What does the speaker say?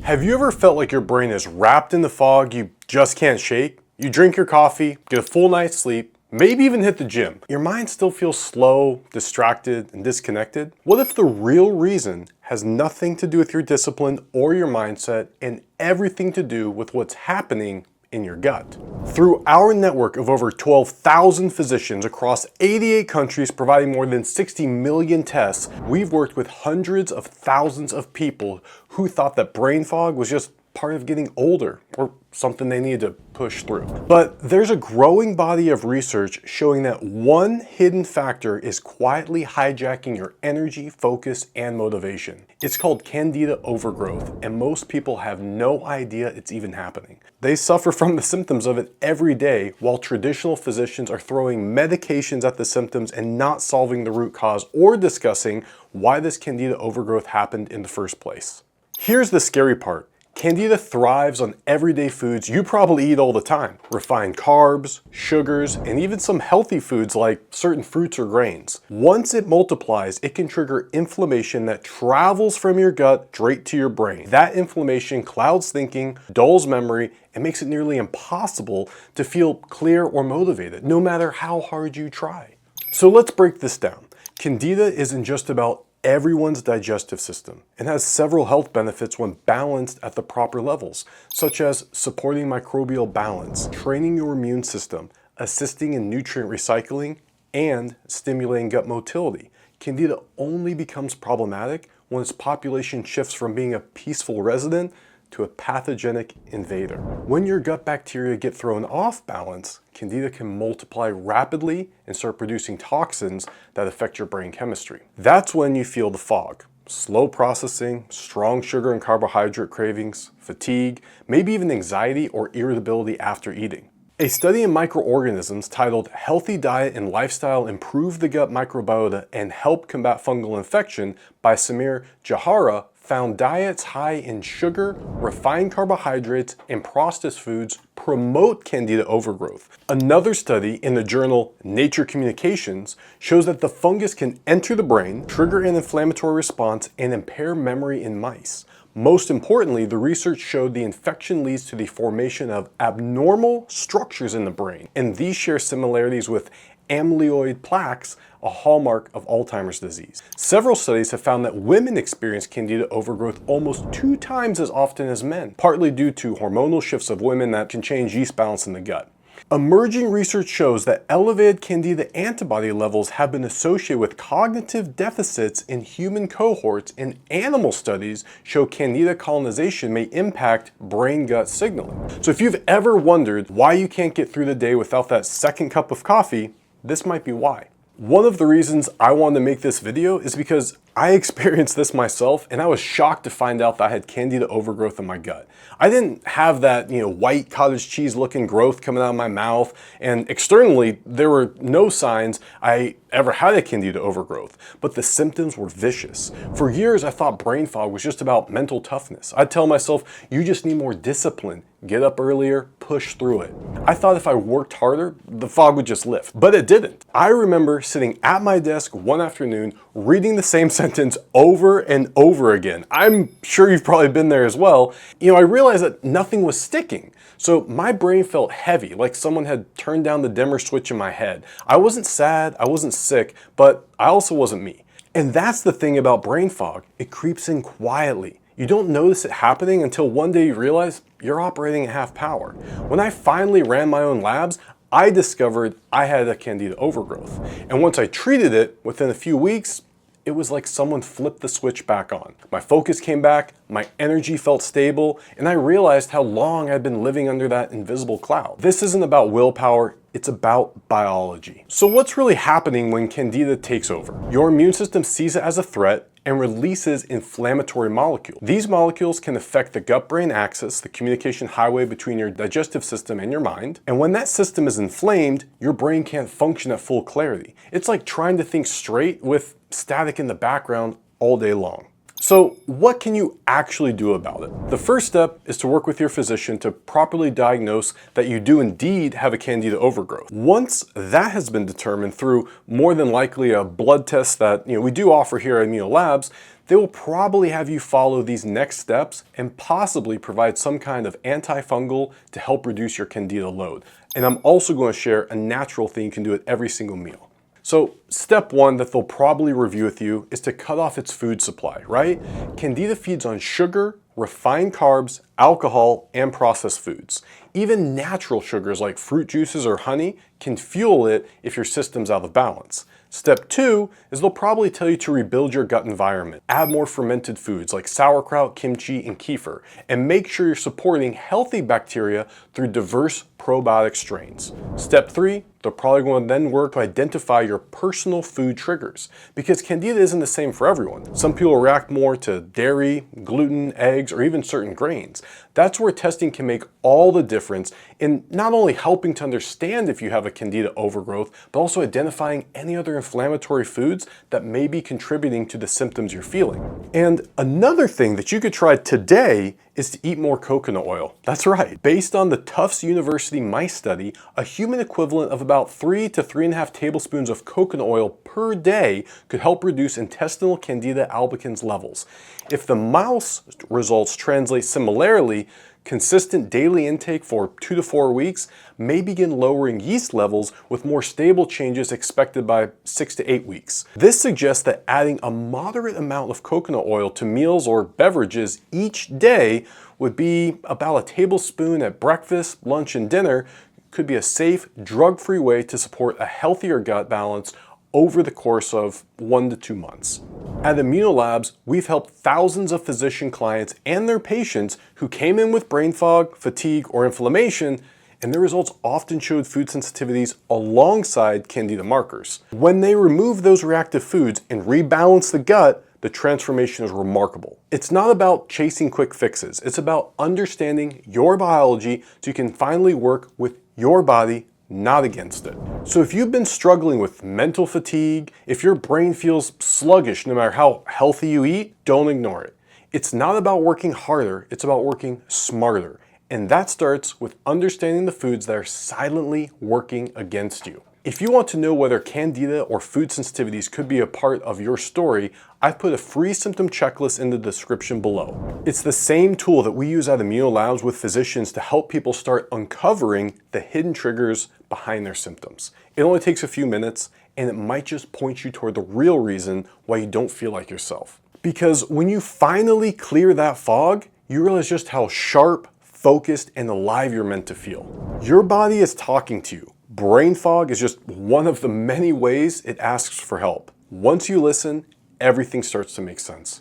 Have you ever felt like your brain is wrapped in the fog you just can't shake? You drink your coffee, get a full night's sleep, maybe even hit the gym. Your mind still feels slow, distracted, and disconnected? What if the real reason has nothing to do with your discipline or your mindset and everything to do with what's happening in your gut? Through our network of over 12,000 physicians across 88 countries providing more than 60 million tests, we've worked with hundreds of thousands of people who thought that brain fog was just part of getting older or something they needed to push through. But there's a growing body of research showing that one hidden factor is quietly hijacking your energy, focus, and motivation. It's called candida overgrowth, and most people have no idea it's even happening. They suffer from the symptoms of it every day, while traditional physicians are throwing medications at the symptoms and not solving the root cause or discussing why this candida overgrowth happened in the first place. Here's the scary part. Candida thrives on everyday foods you probably eat all the time. Refined carbs, sugars, and even some healthy foods like certain fruits or grains. Once it multiplies, it can trigger inflammation that travels from your gut straight to your brain. That inflammation clouds thinking, dulls memory, and makes it nearly impossible to feel clear or motivated, no matter how hard you try. So let's break this down. Candida isn't just about everyone's digestive system and has several health benefits when balanced at the proper levels, such as supporting microbial balance, training your immune system, assisting in nutrient recycling, and stimulating gut motility. Candida only becomes problematic when its population shifts from being a peaceful resident to a pathogenic invader. When your gut bacteria get thrown off balance, Candida can multiply rapidly and start producing toxins that affect your brain chemistry. That's when you feel the fog. Slow processing, strong sugar and carbohydrate cravings, fatigue, maybe even anxiety or irritability after eating. A study in microorganisms titled Healthy Diet and Lifestyle Improve the Gut Microbiota and Help Combat Fungal Infection by Samir Jahara found diets high in sugar, refined carbohydrates, and processed foods promote candida overgrowth. Another study in the journal Nature Communications shows that the fungus can enter the brain, trigger an inflammatory response, and impair memory in mice. Most importantly, the research showed the infection leads to the formation of abnormal structures in the brain, and these share similarities with amyloid plaques, a hallmark of Alzheimer's disease. Several studies have found that women experience candida overgrowth almost 2 times as often as men, partly due to hormonal shifts of women that can change yeast balance in the gut. Emerging research shows that elevated candida antibody levels have been associated with cognitive deficits in human cohorts, and animal studies show candida colonization may impact brain-gut signaling. So if you've ever wondered why you can't get through the day without that second cup of coffee, this might be why. One of the reasons I wanted to make this video is because I experienced this myself, and I was shocked to find out that I had candida overgrowth in my gut. I didn't have that, white cottage cheese looking growth coming out of my mouth, and externally there were no signs I ever had a candida overgrowth, but the symptoms were vicious. For years I thought brain fog was just about mental toughness. I'd tell myself, you just need more discipline, get up earlier, push through it. I thought if I worked harder, the fog would just lift, but it didn't. I remember sitting at my desk one afternoon reading the same sentence over and over again. I'm sure you've probably been there as well. I realized that nothing was sticking. So my brain felt heavy, like someone had turned down the dimmer switch in my head. I wasn't sad, I wasn't sick, but I also wasn't me. And that's the thing about brain fog. It creeps in quietly. You don't notice it happening until one day you realize you're operating at half power. When I finally ran my own labs, I discovered I had a candida overgrowth. And once I treated it, within a few weeks, it was like someone flipped the switch back on. My focus came back, my energy felt stable, and I realized how long I'd been living under that invisible cloud. This isn't about willpower, it's about biology. So what's really happening when candida takes over? Your immune system sees it as a threat and releases inflammatory molecules. These molecules can affect the gut-brain axis, the communication highway between your digestive system and your mind. And when that system is inflamed, your brain can't function at full clarity. It's like trying to think straight with static in the background all day long. So what can you actually do about it? The first step is to work with your physician to properly diagnose that you do indeed have a candida overgrowth. Once that has been determined through more than likely a blood test that we do offer here at Immuno Labs, they will probably have you follow these next steps and possibly provide some kind of antifungal to help reduce your candida load. And I'm also going to share a natural thing you can do at every single meal. So step one that they'll probably review with you is to cut off its food supply, right? Candida feeds on sugar, refined carbs, alcohol, and processed foods. Even natural sugars like fruit juices or honey can fuel it if your system's out of balance. Step two is they'll probably tell you to rebuild your gut environment. Add more fermented foods like sauerkraut, kimchi, and kefir, and make sure you're supporting healthy bacteria through diverse probiotic strains. Step three, they're probably going to then work to identify your personal food triggers, because candida isn't the same for everyone. Some people react more to dairy, gluten, eggs, or even certain grains. That's where testing can make all the difference in not only helping to understand if you have a candida overgrowth, but also identifying any other inflammatory foods that may be contributing to the symptoms you're feeling. And another thing that you could try today is to eat more coconut oil. That's right. Based on the Tufts University mice study, a human equivalent of about 3 to 3.5 tablespoons of coconut oil per day could help reduce intestinal Candida albicans levels. If the mouse results translate similarly, consistent daily intake for 2 to 4 weeks may begin lowering yeast levels, with more stable changes expected by 6 to 8 weeks. This suggests that adding a moderate amount of coconut oil to meals or beverages each day would be about a tablespoon at breakfast, lunch, and dinner could be a safe, drug-free way to support a healthier gut balance over the course of 1 to 2 months. At Immuno Labs, we've helped thousands of physician clients and their patients who came in with brain fog, fatigue, or inflammation, and their results often showed food sensitivities alongside candida markers. When they remove those reactive foods and rebalance the gut, the transformation is remarkable. It's not about chasing quick fixes. It's about understanding your biology so you can finally work with your body, not against it. So if you've been struggling with mental fatigue, if your brain feels sluggish no matter how healthy you eat, don't ignore it. It's not about working harder, it's about working smarter. And that starts with understanding the foods that are silently working against you. If you want to know whether candida or food sensitivities could be a part of your story, I've put a free symptom checklist in the description below. It's the same tool that we use at Immuno Labs with physicians to help people start uncovering the hidden triggers behind their symptoms. It only takes a few minutes, and it might just point you toward the real reason why you don't feel like yourself. Because when you finally clear that fog, you realize just how sharp, focused, and alive you're meant to feel. Your body is talking to you. Brain fog is just one of the many ways it asks for help. Once you listen, everything starts to make sense.